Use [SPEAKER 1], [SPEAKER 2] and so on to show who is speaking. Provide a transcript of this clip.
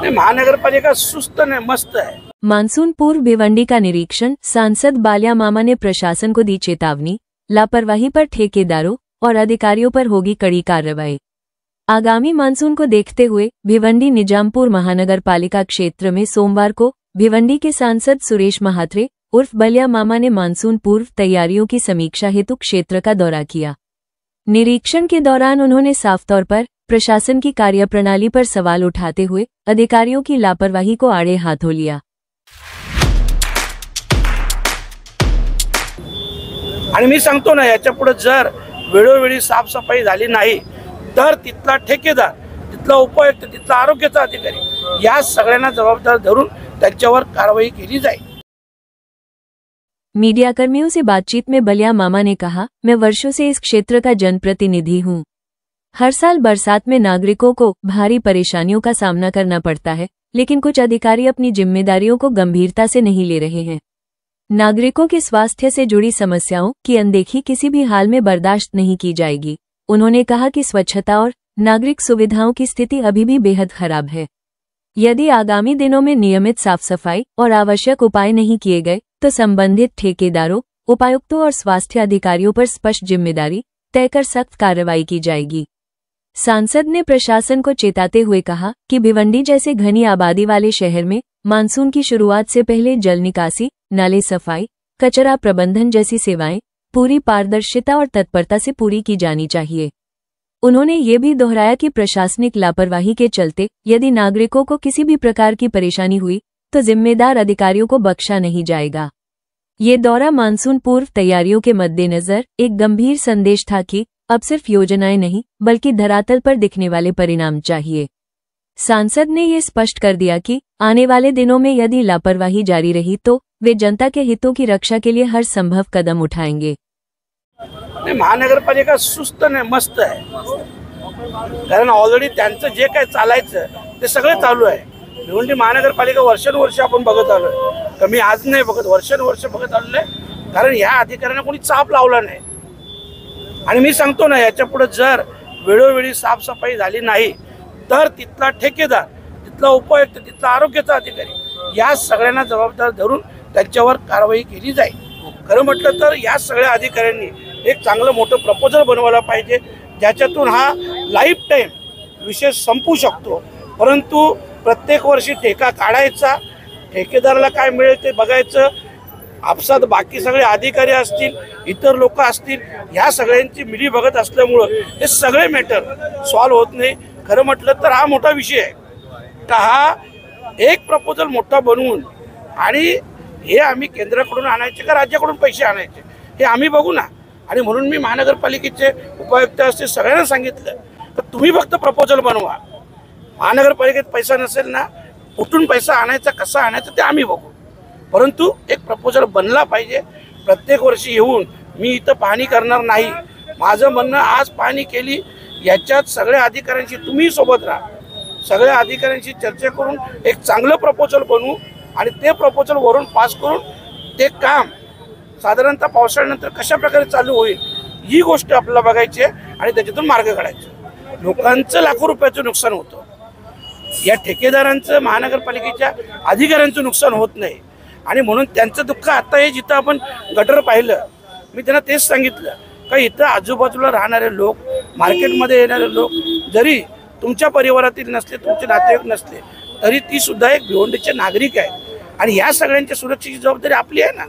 [SPEAKER 1] महानगरपालिका सुस्त नहीं मस्त है।
[SPEAKER 2] मानसून पूर्व भिवंडी का निरीक्षण, सांसद बालिया मामा ने प्रशासन को दी चेतावनी, लापरवाही पर ठेकेदारों और अधिकारियों पर होगी कड़ी कार्रवाई। आगामी मानसून को देखते हुए भिवंडी निजामपुर महानगर पालिका क्षेत्र में सोमवार को भिवंडी के सांसद सुरेश महात्रे उर्फ बलिया मामा ने मानसून पूर्व तैयारियों की समीक्षा हेतु क्षेत्र का दौरा किया। निरीक्षण के दौरान उन्होंने साफ तौर पर प्रशासन की कार्यप्रणाली पर सवाल उठाते हुए अधिकारियों की लापरवाही को आड़े हाथों लिया।
[SPEAKER 1] आणि मी सांगतो ना, याच्या पुढे जर वेळोवेळी साफसफाई झाली नाही तर तिथला ठेकेदार, तिथला उपायुक्त, तिथला आरोग्याचा अधिकारी या सगळ्यांना जबाबदार धरून त्यांच्यावर कारवाई केली जाईल।
[SPEAKER 2] मीडियाकर्मियों से बातचीत में बलिया मामा ने कहा, मैं वर्षों से इस क्षेत्र का जनप्रतिनिधि हूं। हर साल बरसात में नागरिकों को भारी परेशानियों का सामना करना पड़ता है, लेकिन कुछ अधिकारी अपनी जिम्मेदारियों को गंभीरता से नहीं ले रहे हैं। नागरिकों के स्वास्थ्य से जुड़ी समस्याओं की अनदेखी किसी भी हाल में बर्दाश्त नहीं की जाएगी। उन्होंने कहा कि स्वच्छता और नागरिक सुविधाओं की स्थिति अभी भी बेहद खराब है। यदि आगामी दिनों में नियमित साफ सफाई और आवश्यक उपाय नहीं किए गए तो संबंधित ठेकेदारों, उपायुक्तों और स्वास्थ्य अधिकारियों पर स्पष्ट जिम्मेदारी तय कर सख्त कार्रवाई की जाएगी। सांसद ने प्रशासन को चेताते हुए कहा कि भिवंडी जैसे घनी आबादी वाले शहर में मानसून की शुरुआत से पहले जल निकासी, नाले सफाई, कचरा प्रबंधन जैसी सेवाएं पूरी पारदर्शिता और तत्परता से पूरी की जानी चाहिए। उन्होंने ये भी दोहराया कि प्रशासनिक लापरवाही के चलते यदि नागरिकों को किसी भी प्रकार की परेशानी हुई तो जिम्मेदार अधिकारियों को बख्शा नहीं जाएगा। ये दौरा मानसून पूर्व तैयारियों के मद्देनजर एक गंभीर संदेश था कि अब सिर्फ योजनाएं नहीं बल्कि धरातल पर दिखने वाले परिणाम चाहिए। सांसद ने ये स्पष्ट कर दिया कि आने वाले दिनों में यदि लापरवाही जारी रही तो वे जनता के हितों की रक्षा के लिए हर संभव कदम उठाएंगे।
[SPEAKER 1] महानगरपालिका सुस्त नाही मस्त आहे, कारण ऑलरेडी त्यांचं जे काय चालायचं ते सगळं चालू आहे। भिवंडी महानगरपालिका वर्षानुवर्ष आपण बघत आलोय, कमी आज नाही बघत, वर्षानुवर्ष बघत आलोय, कारण या अधिकाऱ्यांना कोणी चाप लावला नाही। आणि मी सांगतो ना, याच्या पुढे जर वेळोवेळी साफसफाई झाली नाही तर तिथला ठेकेदार, तिथला उपायुक्त, तिथला आरोग्याचा अधिकारी या सगळ्यांना जबाबदार धरून त्यांच्यावर कारवाई केली जाईल। खरं म्हटलं तर या सगळ्या अधिकाऱ्यांनी एक चांगलं मोठं प्रपोजल बनवायला पाहिजे, ज्याच्यातून हा लाईफ टाईम विषय संपू शकतो। परंतु प्रत्येक वर्षी ठेका काढायचा, ठेकेदाराला काय मिळेल ते बघायचं, आपसात बाकी सगळे अधिकारी असतील, इतर लोक असतील, ह्या सगळ्यांची मिली बघत असल्यामुळे हे सगळे मॅटर सॉल्व होत नाही। खरं म्हटलं तर हा मोठा विषय आहे, तर हा एक प्रपोजल मोठा बनवून आणि हे आम्ही केंद्राकडून आणायचे का राज्याकडून पैसे आणायचे हे आम्ही बघू ना। आणि म्हणून मी महानगरपालिकेचे उपायुक्त असते सगळ्यांना सांगितलं तर तुम्ही फक्त प्रपोजल बनवा। महानगरपालिकेत पैसा नसेल ना, कुठून पैसा आणायचा, कसा आणायचा ते आम्ही बघू, परंतु एक प्रपोजल बनला पाहिजे। प्रत्येक वर्षी येऊन मी इथं पाहणी करणार नाही। माझं म्हणणं, आज पाहणी केली, याच्यात सगळ्या अधिकाऱ्यांशी तुम्ही सोबत राहा, सगळ्या अधिकाऱ्यांशी चर्चा करून एक चांगलं प्रपोजल बनवू आणि ते प्रपोजल वरून पास करून ते काम साधारणतः पावसाळ्यानंतर कशा प्रकारे चालू होईल ही गोष्ट आपल्याला बघायची आहे आणि त्याच्यातून मार्ग काढायचे। लोकांचं लाखो रुपयाचं नुकसान होतं, या ठेकेदारांचं, महानगरपालिकेच्या अधिकाऱ्यांचं नुकसान होत नाही। आणि म्हणून त्यांचं दुःख आता हे जिथं आपण गटर पाहिलं, मी त्यांना तेच सांगितलं का इथं आजूबाजूला राहणारे लोक, मार्केटमध्ये येणारे लोक जरी तुमच्या परिवारातील नसले, तुमचे नातेवाईक नसले तरी ती सुद्धा एक भिवंडीचे नागरिक आहेत आणि या सगळ्यांच्या सुरक्षेची जबाबदारी आपली आहे ना।